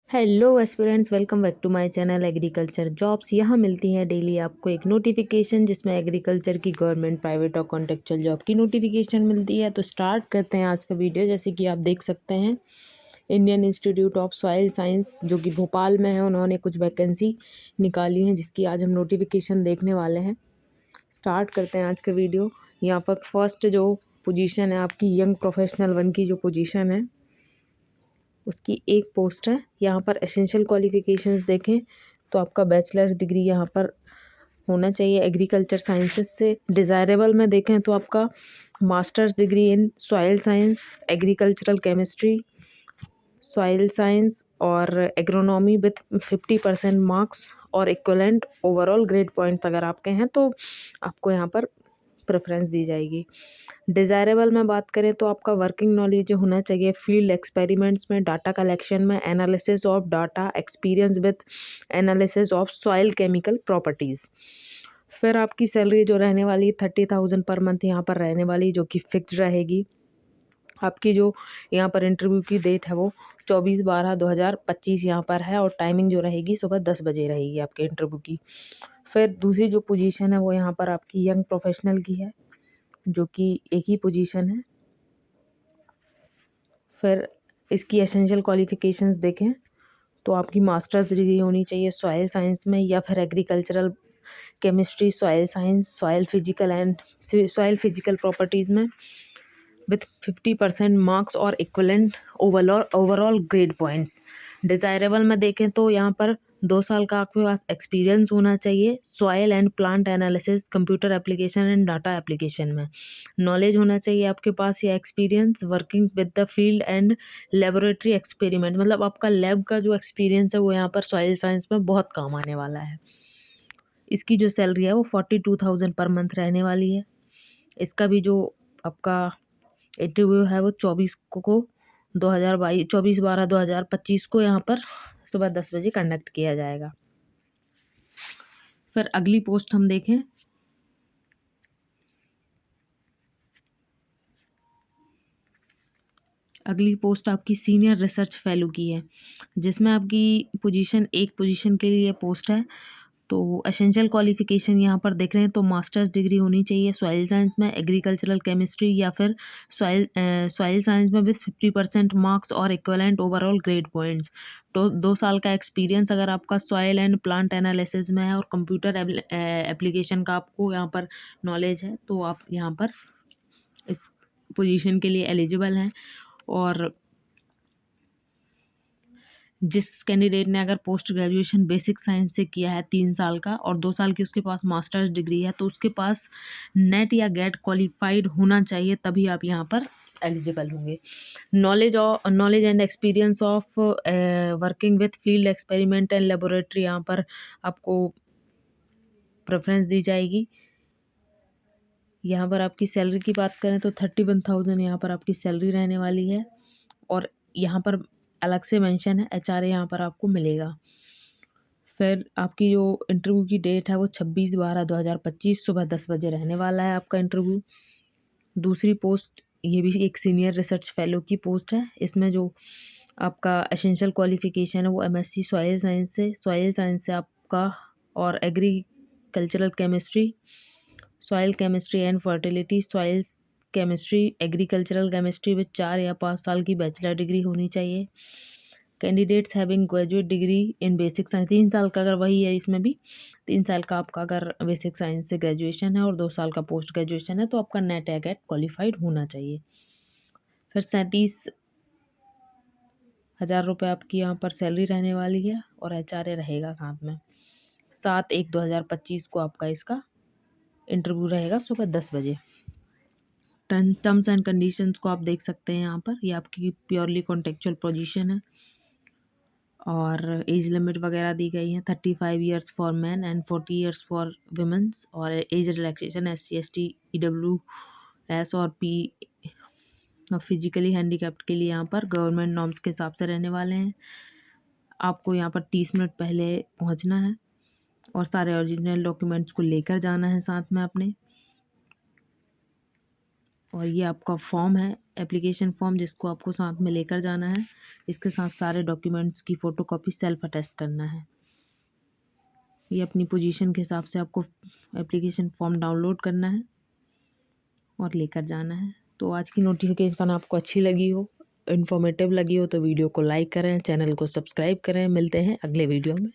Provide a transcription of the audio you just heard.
Hello aspirants, welcome back to my channel agriculture jobs. यहाँ मिलती हैं डेली आपको एक नोटिफिकेशन जिसमें एग्रीकल्चर की गवर्नमेंट, प्राइवेट और कॉन्ट्रेक्चुअल जॉब की नोटिफिकेशन मिलती है। तो स्टार्ट करते हैं आज का वीडियो। जैसे कि आप देख सकते हैं, Indian institute of soil science जो कि भोपाल में है, उन्होंने कुछ वैकेंसी निकाली हैं जिसकी आज हम नोटिफिकेशन देखने वाले हैं। स्टार्ट करते हैं आज का वीडियो। यहाँ पर फर्स्ट जो पोजीशन है आपकी यंग प्रोफेशनल वन की जो पोजीशन है उसकी एक पोस्ट है। यहाँ पर एसेंशियल क्वालिफिकेशंस देखें तो आपका बैचलर्स डिग्री यहाँ पर होना चाहिए एग्रीकल्चर साइंसेस से। डिज़ायरेबल में देखें तो आपका masters degree in soil science, agricultural chemistry, soil science और एग्रोनॉमी विथ 50% मार्क्स और इक्वलेंट ओवरऑल ग्रेड पॉइंट्स अगर आपके हैं तो आपको यहाँ पर प्रेफरेंस दी जाएगी। डिज़ायरेबल में बात करें तो आपका वर्किंग नॉलेज होना चाहिए फील्ड एक्सपेरिमेंट्स में, डाटा कलेक्शन में, analysis of data, experience with analysis of soil chemical properties. फिर आपकी सैलरी जो रहने वाली 30,000 पर मंथ यहाँ पर रहने वाली, जो कि फिक्स्ड रहेगी। आपकी जो यहाँ पर इंटरव्यू की डेट है वो 24/12/2025 यहाँ पर है और टाइमिंग जो रहेगी सुबह 10 बजे रहेगी आपके इंटरव्यू की। फिर दूसरी जो पोजीशन है वो यहाँ पर आपकी यंग प्रोफेशनल की है, जो कि एक ही पोजीशन है। फिर इसकी एसेंशियल क्वालिफिकेशंस देखें तो आपकी मास्टर्स डिग्री होनी चाहिए सॉइल साइंस में या फिर agricultural chemistry, soil science, soil physical properties में विथ 50% मार्क्स और equivalent overall grade points. Desirable में देखें तो यहाँ पर 2 साल का आपके पास एक्सपीरियंस होना चाहिए soil and plant analysis, computer application and data application में। नॉलेज होना चाहिए आपके पास या experience working with the field and laboratory experiment, मतलब आपका लैब का जो एक्सपीरियंस है वो यहाँ पर सॉइल साइंस में बहुत काम आने वाला है। इसकी जो सैलरी है वो 42,000 पर मंथ रहने वाली है। इसका भी जो आपका इंटरव्यू है वो 24/12/2025 को यहाँ पर सुबह 10 बजे कंडक्ट किया जाएगा। फिर अगली पोस्ट हम देखें, अगली पोस्ट आपकी सीनियर रिसर्च फेलो की है, जिसमें आपकी एक पोजीशन के लिए पोस्ट है। तो एसेंशियल क्वालिफिकेशन यहाँ पर देख रहे हैं तो मास्टर्स डिग्री होनी चाहिए सॉइल साइंस में, एग्रीकल्चरल केमिस्ट्री या फिर सॉइल साइंस में विथ 50% मार्क्स और इक्वलेंट ओवरऑल ग्रेड पॉइंट्स। तो 2 साल का एक्सपीरियंस अगर आपका सॉइल एंड प्लांट एनालिसिस में है और कंप्यूटर एप्लीकेशन का आपको यहाँ पर नॉलेज है तो आप यहाँ पर इस पोजीशन के लिए एलिजिबल हैं। और जिस कैंडिडेट ने अगर पोस्ट ग्रेजुएशन बेसिक साइंस से किया है 3 साल का और 2 साल की उसके पास मास्टर्स डिग्री है तो उसके पास नेट या गेट क्वालिफाइड होना चाहिए, तभी आप यहाँ पर एलिजिबल होंगे। Knowledge and experience of working with field experiment and laboratory, यहाँ पर आपको प्रेफरेंस दी जाएगी। यहाँ पर आपकी सैलरी की बात करें तो 31,000 यहाँ पर आपकी सैलरी रहने वाली है और यहाँ पर अलग से मेंशन है एचआरए यहाँ पर आपको मिलेगा। फिर आपकी जो इंटरव्यू की डेट है वो 26/12/2025 सुबह 10 बजे रहने वाला है आपका इंटरव्यू। दूसरी पोस्ट ये भी एक सीनियर रिसर्च फेलो की पोस्ट है। इसमें जो आपका एसेंशियल क्वालिफिकेशन है वो एमएससी सॉइल साइंस से आपका और agricultural chemistry, soil chemistry and fertility, soil chemistry, agricultural chemistry with 4 या 5 साल की बैचलर डिग्री होनी चाहिए। Candidates having graduate degree in basic science, 3 साल का अगर वही है, इसमें भी 3 साल का आपका अगर बेसिक साइंस से ग्रेजुएशन है और 2 साल का पोस्ट ग्रेजुएशन है तो आपका नेट या गेट क्वालिफाइड होना चाहिए। फिर 37,000 रुपये आपकी यहाँ पर सैलरी रहने वाली है और एचआरए रहेगा साथ में। 7/1/2025 को आपका इसका इंटरव्यू रहेगा सुबह 10 बजे। टर्म्स एंड कंडीशंस को आप देख सकते हैं यहाँ पर, ये आपकी प्योरली कॉन्ट्रेक्चुअल पोजीशन है और एज लिमिट वगैरह दी गई है 35 years for man and 40 years for womens. और age relaxation SC ST EWS और P फिजिकली हैंडीकैप्ड के लिए यहाँ पर गवर्नमेंट नॉर्म्स के हिसाब से रहने वाले हैं। आपको यहाँ पर 30 मिनट पहले पहुँचना है और सारे ओरिजिनल डॉक्यूमेंट्स को लेकर जाना है साथ में अपने। और ये आपका फॉर्म है एप्लीकेशन फॉर्म जिसको आपको साथ में लेकर जाना है। इसके साथ सारे डॉक्यूमेंट्स की फ़ोटोकॉपी सेल्फ अटेस्ट करना है। ये अपनी पोजीशन के हिसाब से आपको एप्लीकेशन फॉर्म डाउनलोड करना है और लेकर जाना है। तो आज की नोटिफिकेशन आपको अच्छी लगी हो, इन्फॉर्मेटिव लगी हो तो वीडियो को लाइक करें, चैनल को सब्सक्राइब करें। मिलते हैं अगले वीडियो में।